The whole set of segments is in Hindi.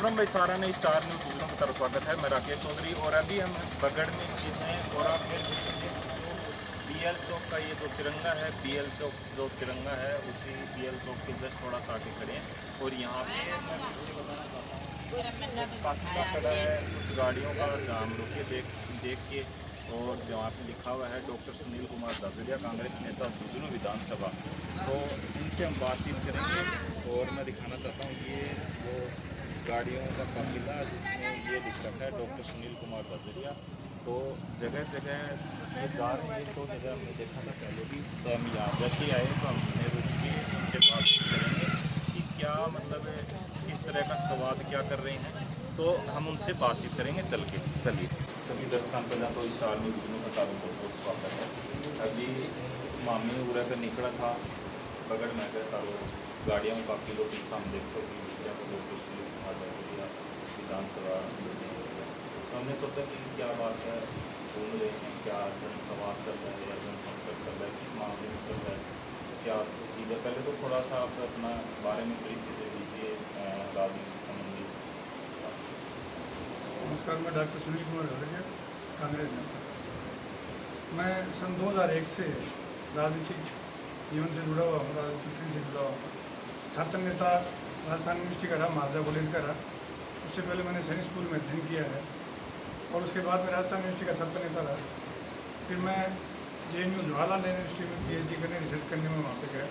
राम भाई, सारा ने स्टार न्यूज़ की तरफ स्वागत है। मैं राकेश चौधरी और अभी हम बगड़ में स्थित हैं और आप फिर बीएल चौक का ये जो तिरंगा है, बीएल चौक जो तिरंगा है उसी बीएल चौक के जस्ट थोड़ा सा आगे खड़े हैं और यहाँ पे मैं आपको बताना चाहता हूँ काफ़ी खड़ा है कुछ गाड़ियों का जाम रुके देख के, और जहाँ पे लिखा हुआ है डॉक्टर सुनील कुमार जाजरिया, कांग्रेस नेता झुंझुनू विधानसभा। तो इनसे हम बातचीत करेंगे और मैं दिखाना चाहता हूँ ये वो गाड़ियों का काफिला जिसमें ये लिख रखा है डॉक्टर सुनील कुमार जाजरिया। तो जगह जगह ये जा रहे हैं, तो जगह हमने देखा था पहले भी, तो हम यहाँ जैसे ही आए तो हमने रुक के इनसे बातचीत करेंगे कि क्या मतलब किस तरह का संवाद क्या कर रहे हैं, तो हम उनसे बातचीत करेंगे चल के। चलिए सभी दर्शकों पहला तो स्टार न्यूज़ का बहुत बहुत स्वागत है। अभी मामी उरा का निकला था बगड़ में गया था, वो गाड़ियों का किलो पीछा हम देखते विधानसभा। तो हमने सोचा कि क्या बात है, घूम रहे हैं, क्या जनसंवाद चल रहा है या जनसंपर्क चल रहा है, किस मामले में चल रहा है, क्या चीज़ है। पहले तो थोड़ा सा आप अपना बारे में परिचय दे दीजिए राजनीति संबंधी। नमस्कार, मैं डॉक्टर सुनील कुमार जाजरिया, कांग्रेस नेता। मैं सन 2001 से राजनीतिक जीवन से जुड़ा हुआ हूँ, राजनीतिक फील्ड से जुड़ा हुआ हूँ। छात्र नेता राजस्थान यूनिवर्सिटी का रहा, महाराजा कॉलेज का रहा। उससे पहले मैंने सैनिक स्कूल में अध्ययन किया है और उसके बाद मैं राजस्थान यूनिवर्सिटी का छात्र नेता रहा। फिर मैं JNU जवाहरलाल नेहरू यूनिवर्सिटी में PhD करने, रिसर्च करने में वहाँ पे गया।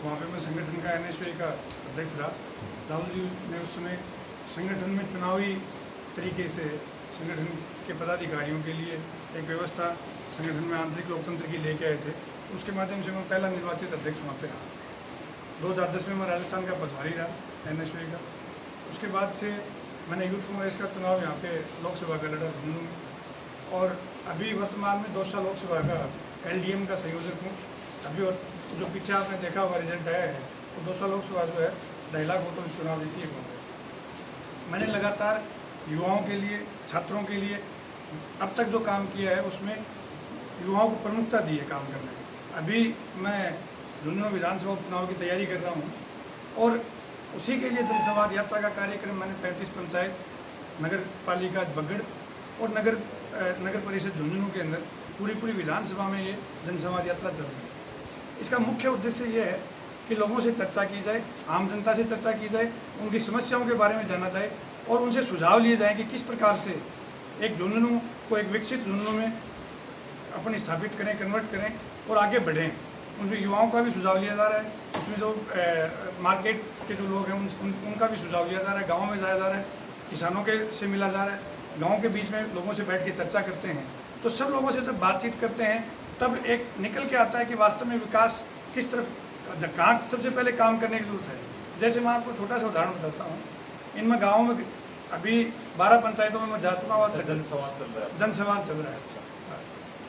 वहाँ पे मैं संगठन का NSY का अध्यक्ष रहा। राहुल जी ने उस समय संगठन में चुनावी तरीके से संगठन के पदाधिकारियों के लिए एक व्यवस्था संगठन में आंतरिक लोकतंत्र की लेके आए थे। उसके माध्यम से मैं पहला निर्वाचित अध्यक्ष वहाँ पे रहा। 2010 में मैं राजस्थान का पटवारी रहा NSY का। उसके बाद से मैंने यूथ कांग्रेस का चुनाव यहाँ पे लोकसभा का लड़ा झुंझुनू में, और अभी वर्तमान में दौसा लोकसभा का LDM का संयोजक हूँ। अभी और जो पीछे आपने देखा हुआ रिजल्ट आया है, तो दौसा लोकसभा जो है 2.5 लाख वोटों से चुनाव जीती है कांग्रेस। मैंने लगातार युवाओं के लिए, छात्रों के लिए अब तक जो काम किया है उसमें युवाओं को प्रमुखता दी है काम करने में। अभी मैं झुंझुनू विधानसभा उपचुनाव की तैयारी कर रहा हूँ और उसी के लिए जनसंवाद यात्रा का कार्यक्रम मैंने 35 पंचायत, नगर पालिका बगड़ और नगर परिषद झुंझुनू के अंदर पूरी विधानसभा में ये जनसंवाद यात्रा चल रही है। इसका मुख्य उद्देश्य ये है कि लोगों से चर्चा की जाए, आम जनता से चर्चा की जाए, उनकी समस्याओं के बारे में जाना जाए और उनसे सुझाव लिए जाएँ कि किस प्रकार से एक झुंझुनू को एक विकसित झुंझुनू में अपन स्थापित करें, कन्वर्ट करें और आगे बढ़ें। उनमें युवाओं का भी सुझाव लिया जा रहा है, उसमें जो मार्केट के जो लोग हैं उनका भी सुझाव लिया जा रहा है, गाँव में जाया जा रहा है, किसानों के से मिला जा रहा है, गाँव के बीच में लोगों से बैठ के चर्चा करते हैं। तो सब लोगों से जब बातचीत करते हैं तब एक निकल के आता है कि वास्तव में विकास किस तरफ, कहाँ सबसे पहले काम करने की जरूरत है। जैसे मैं आपको छोटा सा उदाहरण बताता हूँ। इनमें गाँव में अभी 12 पंचायतों में मैं जा चुका हूँ। जनसंवाद चल रहा है। अच्छा,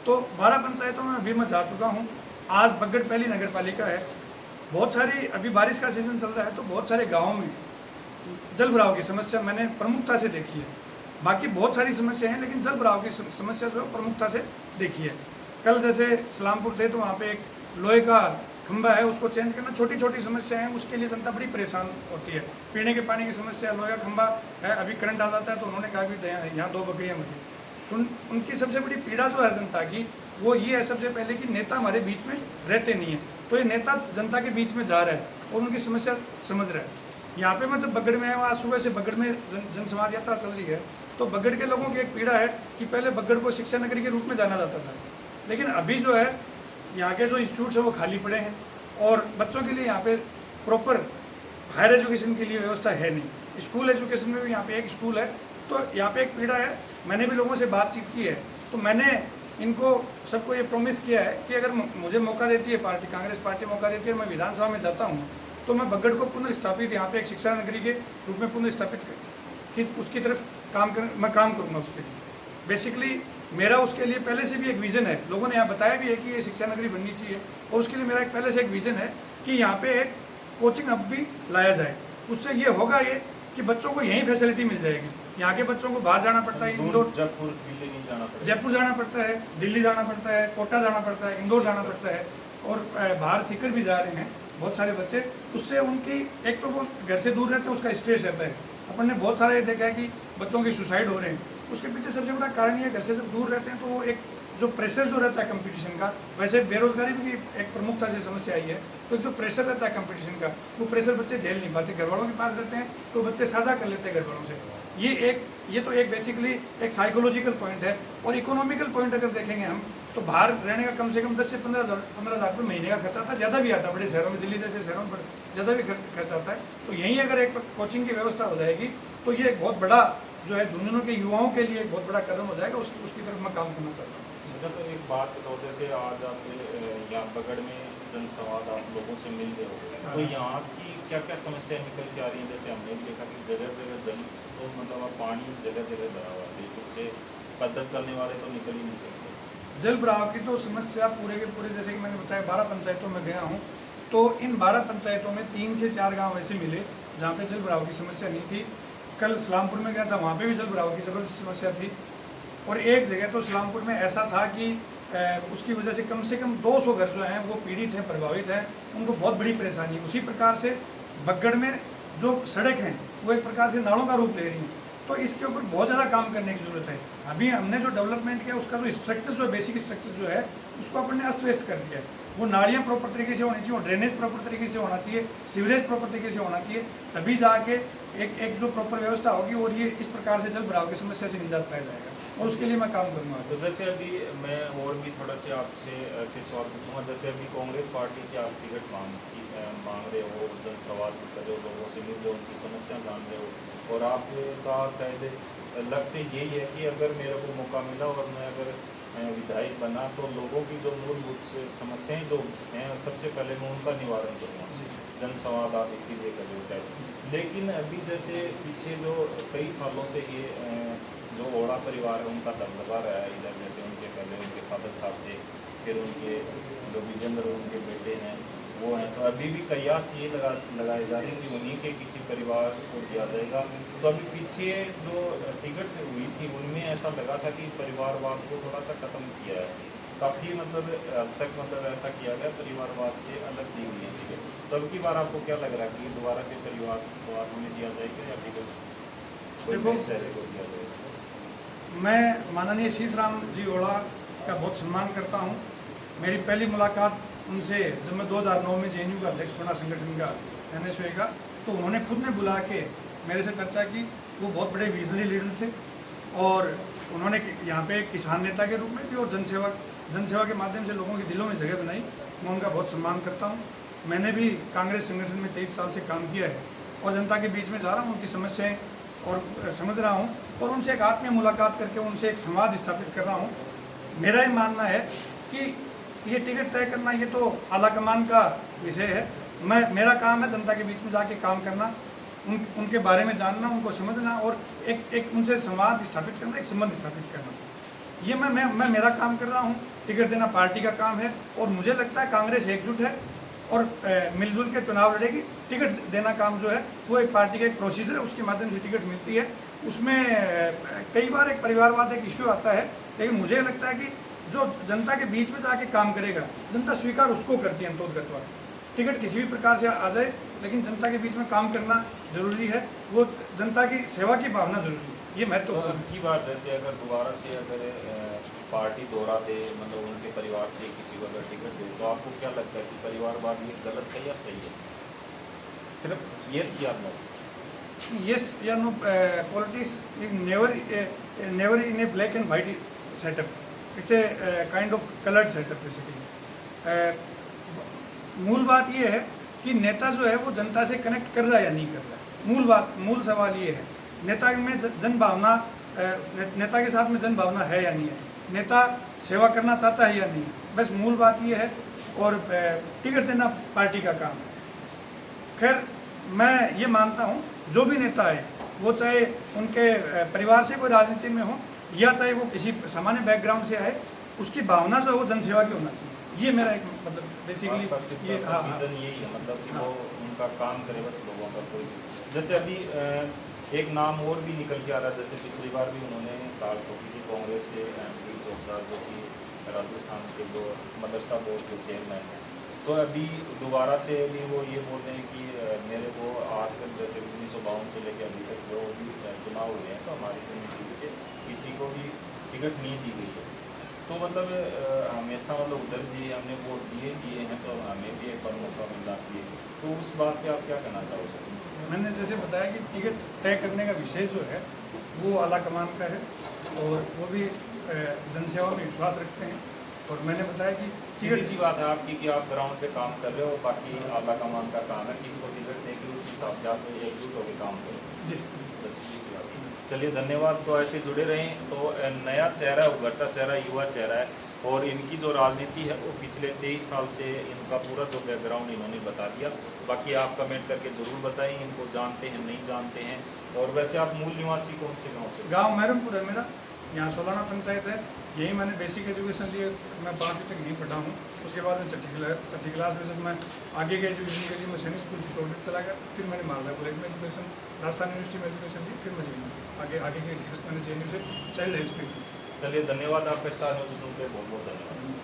तो 12 पंचायतों में अभी मैं जा चुका हूँ। आज बगड़ पहली नगर पालिका है। बहुत सारी, अभी बारिश का सीज़न चल रहा है तो बहुत सारे गाँव में जल भराव की समस्या मैंने प्रमुखता से देखी है। बाकी बहुत सारी समस्या हैं लेकिन जल भराव की समस्या जो है प्रमुखता से देखी है। कल जैसे सलामपुर थे तो वहाँ पे एक लोहे का खंभा है, उसको चेंज करना छोटी छोटी समस्या है, उसके लिए जनता बड़ी परेशान होती है। पीने के पानी की समस्या, लोहे का खंभा है, अभी करंट आ जाता है तो उन्होंने कहा भी यहाँ 2 बकरियाँ मरी। उनकी सबसे बड़ी पीड़ा जो है जनता की, वो ये है सबसे पहले कि नेता हमारे बीच में रहते नहीं हैं। तो ये नेता जनता के बीच में जा रहा है और उनकी समस्या समझ रहा है। यहाँ पे मैं जब बगड़ में आया, आज सुबह से बगड़ में जनसंवाद यात्रा चल रही है, तो बगड़ के लोगों की एक पीड़ा है कि पहले बगड़ को शिक्षा नगरी के रूप में जाना जाता था, लेकिन अभी जो है यहाँ के जो इंस्टीट्यूट्स हैं वो खाली पड़े हैं और बच्चों के लिए यहाँ पे प्रॉपर हायर एजुकेशन के लिए व्यवस्था है नहीं। स्कूल एजुकेशन में भी यहाँ पे एक स्कूल है, तो यहाँ पे एक पीड़ा है। मैंने भी लोगों से बातचीत की है, तो मैंने इनको सबको ये प्रॉमिस किया है कि अगर मुझे मौका देती है पार्टी, कांग्रेस पार्टी मौका देती है, मैं विधानसभा में जाता हूँ तो मैं बगड़ को पुनर्स्थापित यहाँ पे एक शिक्षा नगरी के रूप में पुनर्स्थापित कि उसकी तरफ मैं काम करूँगा उसके लिए। बेसिकली मेरा उसके लिए पहले से भी एक विज़न है। लोगों ने यहाँ बताया भी है कि ये शिक्षा नगरी बननी चाहिए और उसके लिए मेरा एक पहले से एक विज़न है कि यहाँ पे एक कोचिंग हब भी लाया जाए। उससे ये होगा ये कि बच्चों को यहीं फैसिलिटी मिल जाएगी। यहाँ के बच्चों को बाहर जाना पड़ता है, इंदौर, जयपुर जाना पड़ता है, दिल्ली जाना पड़ता है, कोटा जाना पड़ता है, इंदौर जाना पड़ता है और बाहर सीकर भी जा रहे हैं बहुत सारे बच्चे। उससे उनकी एक तो वो घर से दूर रहते हैं, उसका स्ट्रेस रहता है, अपन ने बहुत सारा ये देखा है कि बच्चों के सुसाइड हो रहे हैं, उसके पीछे सबसे बड़ा कारण ये घर से जब दूर रहते हैं तो वो एक जो प्रेशर जो रहता है कंपटीशन का, वैसे बेरोजगारी भी एक प्रमुखता से समस्या आई है, तो जो प्रेशर रहता है कंपटीशन का, वो प्रेशर बच्चे झेल नहीं पाते, घर वालों के पास रहते हैं तो बच्चे साझा कर लेते हैं घर वालों से। ये तो एक बेसिकली एक साइकोलॉजिकल पॉइंट है। और इकोनॉमिकल पॉइंट अगर देखेंगे हम, तो बाहर रहने का कम से कम 10 से 15,000 रुपये महीने का खर्च आता है, ज़्यादा भी आता है बड़े शहरों में, दिल्ली जैसे शहरों में ज़्यादा भी खर्च आता है। तो यहीं अगर एक कोचिंग की व्यवस्था हो जाएगी तो ये एक बहुत बड़ा जो है झुंझुनू के युवाओं के लिए एक बहुत बड़ा कदम हो जाएगा, उसकी तरफ मैं काम करना चाहता हूँ। अच्छा, तो एक बात बताओ, जैसे आज आप यहाँ बगड़ में जनसंवाद आप लोगों से मिल रहे हो, तो यहाँ की क्या क्या समस्याएं निकल के आ रही हैं? जैसे हमने भी देखा कि जगह जगह जल, तो मतलब अब पानी जगह जगह भरा हुआ है, बिल्कुल से पैदल चलने वाले तो निकल ही नहीं सकते। जल भराव की तो समस्या पूरे के पूरे, जैसे कि मैंने बताया 12 पंचायतों में गया हूँ, तो इन 12 पंचायतों में 3 से 4 गांव ऐसे मिले जहाँ पे जल भराव की समस्या नहीं थी। कल सलामपुर में गया था, वहाँ पे भी जल भराव की ज़बरदस्त समस्या थी। और एक जगह तो सलामपुर में ऐसा था कि उसकी वजह से कम 200 घर जो हैं वो पीड़ित हैं, प्रभावित हैं, उनको बहुत बड़ी परेशानी है। उसी प्रकार से बगड़ में जो सड़क हैं वो एक प्रकार से नालों का रूप ले रही हैं, तो इसके ऊपर बहुत ज़्यादा काम करने की ज़रूरत है। अभी हमने जो डेवलपमेंट किया उसका जो स्ट्रक्चर, जो बेसिक स्ट्रक्चर जो है उसको अपन ने अस्त व्यस्त कर दिया है। वो नालियाँ प्रॉपर तरीके से होनी चाहिए, ड्रेनेज प्रॉपर तरीके से होना चाहिए, सीवरेज प्रॉपर तरीके से होना चाहिए, तभी जाके एक जो प्रॉपर व्यवस्था होगी और ये इस प्रकार से जल भराव की समस्या से निजात पाया जाएगा, और उसके लिए मैं काम करूँगा। तो जैसे अभी मैं और भी थोड़ा से आपसे ऐसे सवाल पूछूंगा, जैसे अभी कांग्रेस पार्टी से आप टिकट मांग रहे हो, जनसंवाद कर रहे हो, लोगों से मिल रहे हो, उनकी समस्या जान रहे हो, और आपका शायद लक्ष्य यही है कि अगर मेरे को मौका मिला और मैं अगर विधायक बना तो लोगों की जो मूलभूत समस्याएं जो हैं सबसे पहले मैं उनका निवारण करूँगा। जनसंवाद आप इसीलिए कर रहे हो शायद। लेकिन अभी जैसे पीछे जो कई सालों से ये जो ओड़ा परिवार है उनका दबदबा रहा है इधर, जैसे उनके पहले उनके फादर साहब थे, फिर उनके जो विजेंद्र उनके बेटे हैं वो हैं, तो अभी भी कयास ये लगाए जा रहे हैं कि उन्हीं के किसी परिवार को दिया जाएगा। तो अभी पीछे जो टिकट हुई थी उनमें ऐसा लगा था कि परिवारवाद को थोड़ा सा ख़त्म किया है, काफ़ी मतलब अब तक मतलब ऐसा किया गया, परिवारवाद से अलग दी हुई है टिकट। तो अब की बार आपको क्या लग रहा है कि दोबारा से परिवारवाद में दिया जाएगा या टिकट कोई नए चेहरे को दिया जाएगा? मैं माननीय शीश राम जी ओड़ा का बहुत सम्मान करता हूँ। मेरी पहली मुलाकात उनसे जब मैं 2009 में JNU का अध्यक्ष बना संगठन का, NSY का, तो उन्होंने खुद ने बुला के मेरे से चर्चा की। वो बहुत बड़े विजनरी लीडर थे और उन्होंने यहाँ पे एक किसान नेता के रूप में भी और जनसेवा के माध्यम से लोगों के दिलों में जगह बनाई। मैं उनका बहुत सम्मान करता हूँ। मैंने भी कांग्रेस संगठन में 23 साल से काम किया है और जनता के बीच में जा रहा हूँ, उनकी समस्याएँ और समझ रहा हूँ और उनसे एक आत्मीय मुलाकात करके उनसे एक संवाद स्थापित कर रहा हूँ। मेरा ये मानना है कि ये टिकट तय करना ये तो आलाकमान का विषय है। मेरा काम है जनता के बीच में जाके काम करना, उनके बारे में जानना, उनको समझना और एक उनसे संवाद स्थापित करना, एक संबंध स्थापित करना। ये मैं मेरा काम कर रहा हूँ। टिकट देना पार्टी का काम है और मुझे लगता है कांग्रेस एकजुट है और मिलजुल के चुनाव लड़ेगी। टिकट देना काम जो है वो एक पार्टी का एक प्रोसीजर है, उसके माध्यम से टिकट मिलती है। उसमें कई बार एक परिवारवाद एक इश्यू आता है, लेकिन मुझे लगता है कि जो जनता के बीच में जाके काम करेगा, जनता स्वीकार उसको करती है अंतोदगतवा। टिकट किसी भी प्रकार से आ जाए, लेकिन जनता के बीच में काम करना जरूरी है, वो जनता की सेवा की भावना जरूरी है। ये महत्व की बात। जैसे अगर दोबारा से अगर पार्टी दोहरा दे, मतलब उनके परिवार से किसी को अगर टिकट दे, तो आपको क्या लगता है कि परिवारवाद ये गलत है या सही है? सिर्फ यस या नो? yes या no, politics is never in a black and white setup. It's a kind of colored setup basically. मूल बात ये है कि नेता जो है वो जनता से कनेक्ट कर रहा है या नहीं कर रहा है। मूल सवाल ये है, नेता में जन भावना, नेता के साथ में जन भावना है या नहीं है, नेता सेवा करना चाहता है या नहीं है, बस मूल बात ये है। और टिकट देना पार्टी का काम है। खैर मैं ये मानता हूँ जो भी नेता है वो चाहे उनके परिवार से कोई राजनीति में हो या चाहे वो किसी सामान्य बैकग्राउंड से आए, उसकी भावना जो है वो जनसेवा की होना चाहिए। ये मेरा एक मतलब बेसिकली ये रीज़न यही है, मतलब कि वो उनका काम करे बस लोगों का कोई। जैसे अभी एक नाम और भी निकल के आ रहा है, जैसे पिछली बार भी उन्होंने ताल ठोकी थी कांग्रेस से, MP चोपड़ा जो कि राजस्थान के जो मदरसा बोर्ड के चेयरमैन हैं, तो अभी दोबारा से भी वो ये बोल रहे हैं कि मेरे को आज तक जैसे 1952 से लेकर अभी तक जो भी चुनाव हुए हैं तो हमारी कम्युनिटी से किसी को भी टिकट नहीं दी गई है। तो मतलब हमेशा मतलब उधर भी हमने वोट दिए हैं तो हमें भी एक बार मौका मिलना चाहिए। तो उस बात पे आप क्या कहना चाहोगे? मैंने जैसे बताया कि टिकट तय करने का विषय जो है वो आला कमान का है और वो भी जनसेवा में विश्वास रखते हैं। और मैंने बताया कि सीधी सी बात है आपकी कि आप ग्राउंड पे काम कर रहे हो, बाकी आला कमान का काम है किसी को टिकट देके उस हिसाब से आप एकजुट होकर काम करो। जी बस सीधी सी बात है। चलिए धन्यवाद। तो ऐसे जुड़े रहें। तो नया चेहरा, उभरता चेहरा, युवा चेहरा है और इनकी जो राजनीति है वो पिछले 23 साल से इनका पूरा जो बैकग्राउंड इन्होंने बता दिया। बाकी आप कमेंट करके ज़रूर बताएं इनको जानते हैं नहीं जानते हैं। और वैसे आप मूल निवासी कौन से गाँव से? गांव मैरमपुर है मेरा, यहाँ सोलाना पंचायत है। यही मैंने बेसिक एजुकेशन लिए, मैं 5वीं तक नहीं पढ़ा हूँ। उसके बाद में छठी क्लास में जब मैं आगे के एजुकेशन के लिए मैं सैनिक स्कूल चित्तौड़गढ़ चला गया। फिर मैंने मालदा कॉलेज में एजुकेशन, राजस्थान यूनिवर्सिटी में एजुकेशन ली। फिर मैं आगे के रिसर्च मैंने JNU से चाइल्ड हेल्थ पे की। चलिए धन्यवाद। आपका स्टार न्यूज़ पे बहुत बहुत धन्यवाद।